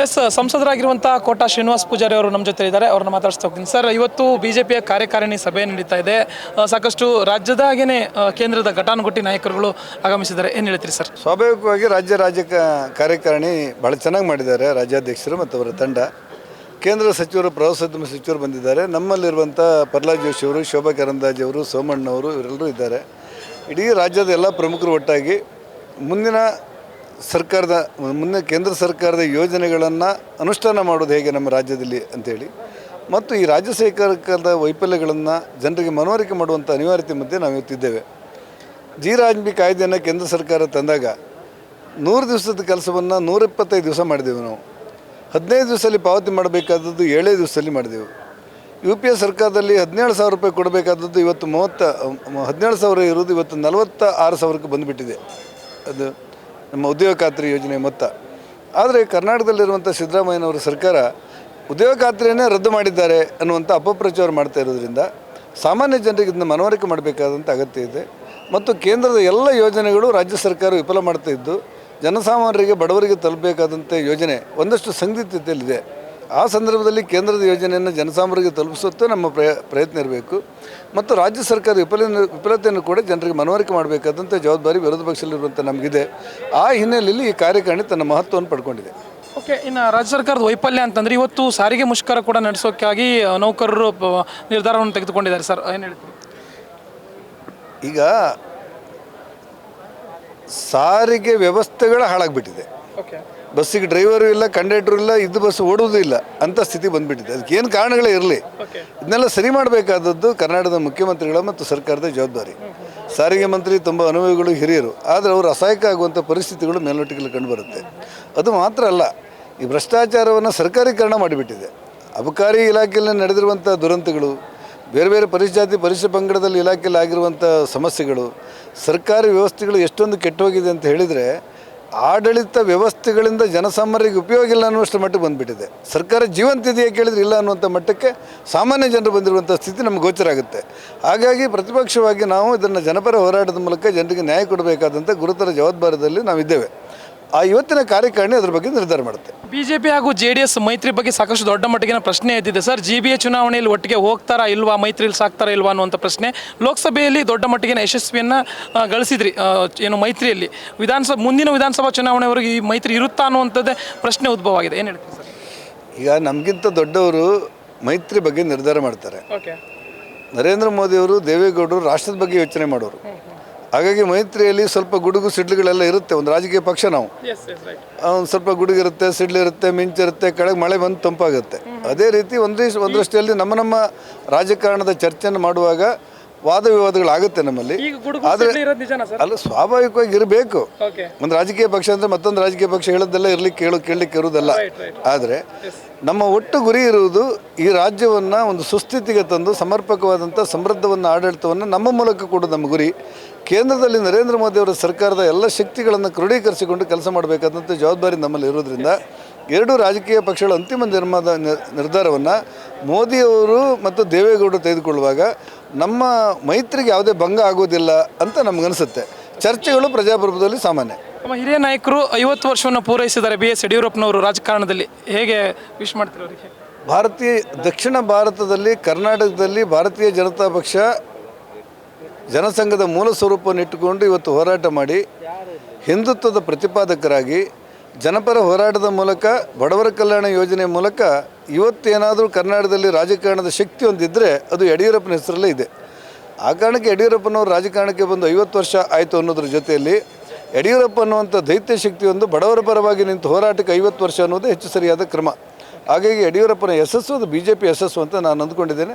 S ಸಂಸದರಾಗಿರುವಂಥ Kota Srinivasa Poojary ಅವರು ನಮ್ಮ ಜೊತೆ ಇದ್ದಾರೆ. ಅವ್ರನ್ನ ಮಾತಾಡಿಸ್ತಾ ಹೋಗ್ತೀನಿ. ಸರ್, ಇವತ್ತು ಬಿಜೆಪಿಯ ಕಾರ್ಯಕಾರಿಣಿ ಸಭೆ ನಡೀತಾ ಇದೆ. ಸಾಕಷ್ಟು ರಾಜ್ಯದಾಗೇನೆ ಕೇಂದ್ರದ ಘಟಾನುಘಟಿ ನಾಯಕರುಗಳು ಆಗಮಿಸಿದ್ದಾರೆ. ಏನು ಹೇಳ್ತೀರಿ ಸರ್? ಸ್ವಾಭಾವಿಕವಾಗಿ ರಾಜ್ಯ ಕಾರ್ಯಕಾರಿಣಿ ಭಾಳ ಚೆನ್ನಾಗಿ ಮಾಡಿದ್ದಾರೆ ರಾಜ್ಯಾಧ್ಯಕ್ಷರು ಮತ್ತು ಅವರ ತಂಡ. ಕೇಂದ್ರ ಸಚಿವರು, ಪ್ರವಾಸೋದ್ಯಮ ಸಚಿವರು ಬಂದಿದ್ದಾರೆ. ನಮ್ಮಲ್ಲಿರುವಂಥ ಪ್ರಹ್ಲಾದ್ ಜೋಶಿ ಅವರು, ಶೋಭಾ ಕರಂದ್ಲಾಜೆ ಅವರು, ಸೋಮಣ್ಣವರು ಇವರೆಲ್ಲರೂ ಇದ್ದಾರೆ. ಇಡೀ ರಾಜ್ಯದ ಎಲ್ಲ ಪ್ರಮುಖರು ಒಟ್ಟಾಗಿ ಮುಂದಿನ ಕೇಂದ್ರ ಸರ್ಕಾರದ ಯೋಜನೆಗಳನ್ನು ಅನುಷ್ಠಾನ ಮಾಡೋದು ಹೇಗೆ ನಮ್ಮ ರಾಜ್ಯದಲ್ಲಿ ಅಂಥೇಳಿ, ಮತ್ತು ಈ ರಾಜ್ಯ ಸರ್ಕಾರದ ವೈಫಲ್ಯಗಳನ್ನು ಜನರಿಗೆ ಮನವರಿಕೆ ಮಾಡುವಂಥ ಅನಿವಾರ್ಯತೆ ಮಧ್ಯೆ ನಾವು ಇವತ್ತಿದ್ದೇವೆ. ಜಿ-ರಾಜ್ಬಿ ಕಾಯ್ದೆಯನ್ನು ಕೇಂದ್ರ ಸರ್ಕಾರ ತಂದಾಗ 100 ದಿವಸದ ಕೆಲಸವನ್ನು 125 ದಿವಸ ಮಾಡಿದೆವು. ನಾವು 15 ದಿವಸದಲ್ಲಿ ಪಾವತಿ ಮಾಡಬೇಕಾದದ್ದು 7 ದಿವಸದಲ್ಲಿ ಮಾಡಿದೆವು. UPA ಸರ್ಕಾರದಲ್ಲಿ 17,000 ರೂಪಾಯಿ ಕೊಡಬೇಕಾದದ್ದು ಇವತ್ತು 17,000 ಇರೋದು ಇವತ್ತು 46,000ಕ್ಕೆ ಬಂದುಬಿಟ್ಟಿದೆ. ಅದು ನಮ್ಮ ಉದ್ಯೋಗ ಖಾತ್ರಿ ಯೋಜನೆ ಮೊತ್ತ. ಆದರೆ ಕರ್ನಾಟಕದಲ್ಲಿರುವಂಥ ಸಿದ್ದರಾಮಯ್ಯನವರ ಸರ್ಕಾರ ಉದ್ಯೋಗ ಖಾತ್ರಿಯನ್ನೇ ರದ್ದು ಮಾಡಿದ್ದಾರೆ ಅನ್ನುವಂಥ ಅಪಪ್ರಚಾರ ಮಾಡ್ತಾ ಇರೋದ್ರಿಂದ ಸಾಮಾನ್ಯ ಜನರಿಗೆ ಇದನ್ನು ಮನವರಿಕೆ ಮಾಡಬೇಕಾದಂಥ ಅಗತ್ಯ ಇದೆ. ಮತ್ತು ಕೇಂದ್ರದ ಎಲ್ಲ ಯೋಜನೆಗಳು ರಾಜ್ಯ ಸರ್ಕಾರ ವಿಫಲ ಮಾಡ್ತಾ ಇದ್ದು ಜನಸಾಮಾನ್ಯರಿಗೆ, ಬಡವರಿಗೆ ತಲುಪಬೇಕಾದಂಥ ಯೋಜನೆ ಒಂದಷ್ಟು ಸಂದಿಗ್ಧತೆಯಲ್ಲಿದೆ. ಆ ಸಂದರ್ಭದಲ್ಲಿ ಕೇಂದ್ರದ ಯೋಜನೆಯನ್ನು ಜನಸಾಮಾನ್ಯರಿಗೆ ತಲುಪಿಸುತ್ತೆ ನಮ್ಮ ಪ್ರಯತ್ನ ಇರಬೇಕು. ಮತ್ತು ರಾಜ್ಯ ಸರ್ಕಾರ ವಿಫಲತೆಯನ್ನು ಕೂಡ ಜನರಿಗೆ ಮನವರಿಕೆ ಮಾಡಬೇಕಾದಂಥ ಜವಾಬ್ದಾರಿ ವಿರೋಧ ಪಕ್ಷದಲ್ಲಿರುವಂಥ ನಮಗಿದೆ. ಆ ಹಿನ್ನೆಲೆಯಲ್ಲಿ ಈ ಕಾರ್ಯಕಾರಿಣಿ ತನ್ನ ಮಹತ್ವವನ್ನು ಪಡ್ಕೊಂಡಿದೆ. ಓಕೆ, ಇನ್ನು ರಾಜ್ಯ ಸರ್ಕಾರದ ವೈಫಲ್ಯ ಅಂತಂದರೆ ಇವತ್ತು ಸಾರಿಗೆ ಮುಷ್ಕರ ಕೂಡ ನಡೆಸೋಕ್ಕಾಗಿ ನೌಕರರು ನಿರ್ಧಾರವನ್ನು ತೆಗೆದುಕೊಂಡಿದ್ದಾರೆ. ಸರ್, ಏನು ಹೇಳ್ತೀವಿ? ಈಗ ಸಾರಿಗೆ ವ್ಯವಸ್ಥೆಗಳ ಹಾಳಾಗಿಬಿಟ್ಟಿದೆ. ಬಸ್ಸಿಗೆ ಡ್ರೈವರು ಇಲ್ಲ, ಕಂಡಕ್ಟರು ಇಲ್ಲ, ಇದು ಬಸ್ ಓಡುವುದೂ ಇಲ್ಲ ಅಂಥ ಸ್ಥಿತಿ ಬಂದುಬಿಟ್ಟಿದೆ. ಅದಕ್ಕೇನು ಕಾರಣಗಳೇ ಇರಲಿ, ಇದನ್ನೆಲ್ಲ ಸರಿ ಮಾಡಬೇಕಾದದ್ದು ಕರ್ನಾಟಕದ ಮುಖ್ಯಮಂತ್ರಿಗಳ ಮತ್ತು ಸರ್ಕಾರದ ಜವಾಬ್ದಾರಿ. ಸಾರಿಗೆ ಮಂತ್ರಿ ತುಂಬ ಅನುಭವಿಗಳು, ಹಿರಿಯರು, ಆದರೆ ಅವರು ಅಸಹಾಯಕ ಆಗುವಂಥ ಪರಿಸ್ಥಿತಿಗಳು ಮೇಲ್ನೋಟಕ್ಕೆ ಕಂಡುಬರುತ್ತೆ. ಅದು ಮಾತ್ರ ಅಲ್ಲ, ಈ ಭ್ರಷ್ಟಾಚಾರವನ್ನು ಸರ್ಕಾರೀಕರಣ ಮಾಡಿಬಿಟ್ಟಿದೆ. ಅಬಕಾರಿ ಇಲಾಖೆಯಲ್ಲಿ ನಡೆದಿರುವಂಥ ದುರಂತಗಳು, ಬೇರೆ ಬೇರೆ ಪರಿಶಾತಿ ಪರಿಶಿಷ್ಟ ಪಂಗಡದಲ್ಲಿ ಇಲಾಖೆಯಲ್ಲಿ ಆಗಿರುವಂಥ ಸಮಸ್ಯೆಗಳು, ಸರ್ಕಾರಿ ವ್ಯವಸ್ಥೆಗಳು ಎಷ್ಟೊಂದು ಕೆಟ್ಟೋಗಿದೆ ಅಂತ ಹೇಳಿದರೆ ಆಡಳಿತ ವ್ಯವಸ್ಥೆಗಳಿಂದ ಜನಸಾಮಾನ್ಯರಿಗೆ ಉಪಯೋಗ ಇಲ್ಲ ಅನ್ನುವಷ್ಟು ಮಟ್ಟಕ್ಕೆ ಬಂದುಬಿಟ್ಟಿದೆ. ಸರ್ಕಾರ ಜೀವಂತ ಇದೆಯೇ ಕೇಳಿದರೆ ಇಲ್ಲ ಅನ್ನುವಂಥ ಮಟ್ಟಕ್ಕೆ ಸಾಮಾನ್ಯ ಜನರು ಬಂದಿರುವಂಥ ಸ್ಥಿತಿ ನಮಗೆ ಗೋಚರ ಆಗುತ್ತೆ. ಹಾಗಾಗಿ ಪ್ರತಿಪಕ್ಷವಾಗಿ ನಾವು ಇದನ್ನು ಜನಪರ ಹೋರಾಟದ ಮೂಲಕ ಜನರಿಗೆ ನ್ಯಾಯ ಕೊಡಬೇಕಾದಂಥ ಗುರುತರ ಜವಾಬ್ದಾರಿಯಲ್ಲಿ ನಾವಿದ್ದೇವೆ. ಆ ಇವತ್ತಿನ ಕಾರ್ಯಕಾರಿಣಿ ಅದರ ಬಗ್ಗೆ ನಿರ್ಧಾರ ಮಾಡುತ್ತೆ. ಬಿಜೆಪಿ ಹಾಗೂ JDS ಮೈತ್ರಿ ಬಗ್ಗೆ ಸಾಕಷ್ಟು ದೊಡ್ಡ ಮಟ್ಟಿಗಿನ ಪ್ರಶ್ನೆ ಎದ್ದಿದೆ. ಸರ್, GBA ಚುನಾವಣೆಯಲ್ಲಿ ಒಟ್ಟಿಗೆ ಹೋಗ್ತಾರಾ ಇಲ್ವಾ, ಮೈತ್ರಿಯಲ್ಲಿ ಸಾಕ್ತಾರಾ ಇಲ್ವಾ ಅನ್ನುವಂಥ ಪ್ರಶ್ನೆ ಲೋಕಸಭೆಯಲ್ಲಿ ದೊಡ್ಡ ಮಟ್ಟಿಗಿನ ಯಶಸ್ವಿಯನ್ನು ಗಳಿಸಿದ್ರಿ. ಏನು ಮೈತ್ರಿಯಲ್ಲಿ ಮುಂದಿನ ವಿಧಾನಸಭಾ ಚುನಾವಣೆವರೆಗೆ ಈ ಮೈತ್ರಿ ಇರುತ್ತಾ ಅನ್ನುವಂಥದ್ದೇ ಪ್ರಶ್ನೆ ಉದ್ಭವ ಆಗಿದೆ. ಏನು ಹೇಳ್ತೀವಿ ಸರ್? ಈಗ ನಮಗಿಂತ ದೊಡ್ಡವರು ಮೈತ್ರಿ ಬಗ್ಗೆ ನಿರ್ಧಾರ ಮಾಡ್ತಾರೆ. ನರೇಂದ್ರ ಮೋದಿಯವರು, ದೇವೇಗೌಡರು ರಾಷ್ಟ್ರದ ಬಗ್ಗೆ ಯೋಚನೆ ಮಾಡೋರು. ಹಾಗಾಗಿ ಮೈತ್ರಿಯಲ್ಲಿ ಸ್ವಲ್ಪ ಗುಡುಗು ಸಿಡ್ಲುಗಳೆಲ್ಲ ಇರುತ್ತೆ. ಒಂದು ರಾಜಕೀಯ ಪಕ್ಷ ನಾವು, ಒಂದು ಸ್ವಲ್ಪ ಗುಡುಗಿರುತ್ತೆ, ಸಿಡ್ಲಿರುತ್ತೆ, ಮಿಂಚಿರುತ್ತೆ, ಕೆಳಗೆ ಮಳೆ ಬಂದು ತಂಪಾಗುತ್ತೆ. ಅದೇ ರೀತಿ ಒಂದರಷ್ಟಲ್ಲಿ ನಮ್ಮ ರಾಜಕಾರಣದ ಚರ್ಚೆಯನ್ನು ಮಾಡುವಾಗ ವಾದ ವಿವಾದಗಳಾಗುತ್ತೆ ನಮ್ಮಲ್ಲಿ. ಆದರೆ ಅಲ್ಲ, ಸ್ವಾಭಾವಿಕವಾಗಿ ಇರಬೇಕು. ಒಂದು ರಾಜಕೀಯ ಪಕ್ಷ ಅಂದರೆ ಮತ್ತೊಂದು ರಾಜಕೀಯ ಪಕ್ಷ ಹೇಳೋದೆಲ್ಲ ಕೇಳಲಿಕ್ಕೆ ಇರುವುದಲ್ಲ. ಆದರೆ ನಮ್ಮ ಒಟ್ಟು ಗುರಿ ಇರುವುದು ಈ ರಾಜ್ಯವನ್ನು ಒಂದು ಸುಸ್ಥಿತಿಗೆ ತಂದು ಸಮರ್ಪಕವಾದಂಥ ಸಮೃದ್ಧವನ್ನು ಆಡಳಿತವನ್ನು ನಮ್ಮ ಮೂಲಕ ಕೊಡೋದು ನಮ್ಮ ಗುರಿ. ಕೇಂದ್ರದಲ್ಲಿ ನರೇಂದ್ರ ಮೋದಿಯವರ ಸರ್ಕಾರದ ಎಲ್ಲ ಶಕ್ತಿಗಳನ್ನು ಕ್ರೋಢೀಕರಿಸಿಕೊಂಡು ಕೆಲಸ ಮಾಡಬೇಕಾದಂಥ ಜವಾಬ್ದಾರಿ ನಮ್ಮಲ್ಲಿ ಇರೋದ್ರಿಂದ ಎರಡೂ ರಾಜಕೀಯ ಪಕ್ಷಗಳ ಅಂತಿಮ ನಿರ್ಧಾರವನ್ನು ಮೋದಿಯವರು ಮತ್ತು ದೇವೇಗೌಡರು ತೆಗೆದುಕೊಳ್ಳುವಾಗ ನಮ್ಮ ಮೈತ್ರಿಗೆ ಯಾವುದೇ ಭಂಗ ಆಗೋದಿಲ್ಲ ಅಂತ ನಮಗನಿಸುತ್ತೆ. ಚರ್ಚೆಗಳು ಪ್ರಜಾಪ್ರಭುತ್ವದಲ್ಲಿ ಸಾಮಾನ್ಯ. ನಮ್ಮ ಹಿರಿಯ ನಾಯಕರು 50 ವರ್ಷವನ್ನು ಪೂರೈಸಿದ್ದಾರೆ. BS ಯಡಿಯೂರಪ್ಪನವರು ರಾಜಕಾರಣದಲ್ಲಿ ಹೇಗೆ ವಿಶ್ ಮಾಡ್ತಾರೆ ಅವರಿಗೆ? ದಕ್ಷಿಣ ಭಾರತದಲ್ಲಿ, ಕರ್ನಾಟಕದಲ್ಲಿ ಭಾರತೀಯ ಜನತಾ ಪಕ್ಷ ಜನಸಂಘದ ಮೂಲ ಸ್ವರೂಪವನ್ನು ಇಟ್ಟುಕೊಂಡು ಇವತ್ತು ಹೋರಾಟ ಮಾಡಿ ಹಿಂದುತ್ವದ ಪ್ರತಿಪಾದಕರಾಗಿ ಜನಪರ ಹೋರಾಟದ ಮೂಲಕ, ಬಡವರ ಕಲ್ಯಾಣ ಯೋಜನೆ ಮೂಲಕ ಇವತ್ತೇನಾದರೂ ಕರ್ನಾಟಕದಲ್ಲಿ ರಾಜಕಾರಣದ ಶಕ್ತಿ ಹೊಂದಿದ್ದರೆ ಅದು ಯಡಿಯೂರಪ್ಪನ ಹೆಸರಲ್ಲೇ ಇದೆ. ಆ ಕಾರಣಕ್ಕೆ ಯಡಿಯೂರಪ್ಪನವರು ರಾಜಕಾರಣಕ್ಕೆ ಬಂದು 50 ವರ್ಷ ಆಯಿತು ಅನ್ನೋದ್ರ ಜೊತೆಯಲ್ಲಿ ಯಡಿಯೂರಪ್ಪ ಅನ್ನುವಂಥ ದೈತ್ಯ ಶಕ್ತಿಯೊಂದು ಬಡವರ ಪರವಾಗಿ ನಿಂತು ಹೋರಾಟಕ್ಕೆ 50 ವರ್ಷ ಅನ್ನೋದೇ ಹೆಚ್ಚು ಸರಿಯಾದ ಕ್ರಮ. ಹಾಗಾಗಿ ಯಡಿಯೂರಪ್ಪನ ಯಶಸ್ಸು ಅದು BJP ಯಶಸ್ಸು ಅಂತ ನಾನು ಅಂದ್ಕೊಂಡಿದ್ದೇನೆ.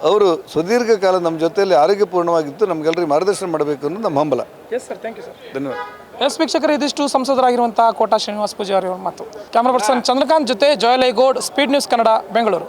ಅವರು ಸುದೀರ್ಘ ಕಾಲ ನಮ್ಮ ಜೊತೆಯಲ್ಲಿ ಆರೋಗ್ಯಪೂರ್ಣವಾಗಿತ್ತು ನಮಗೆಲ್ಲರಿಗೂ ಮಾರ್ಗದರ್ಶನ ಮಾಡಬೇಕು ಅನ್ನೋದು ನಮ್ಮ ಹಂಬಲ. Yes sir, thank you sir. ಧನ್ಯವಾದ. ಎಸ್ ವೀಕ್ಷಕರು, ಇದಿಷ್ಟು ಸಂಸದರಾಗಿರುವಂಥ ಕೋಟಾ ಶ್ರೀನಿವಾಸ ಪೂಜಾರಿ ಅವರ ಮಾತು. ಕ್ಯಾಮ್ರಾ ಪರ್ಸನ್ ಚಂದ್ರಕಾಂತ್ ಜೊತೆ ಜಯಲೈ ಗೌಡ್, ಸ್ಪೀಡ್ ನ್ಯೂಸ್ ಕನ್ನಡ, ಬೆಂಗಳೂರು.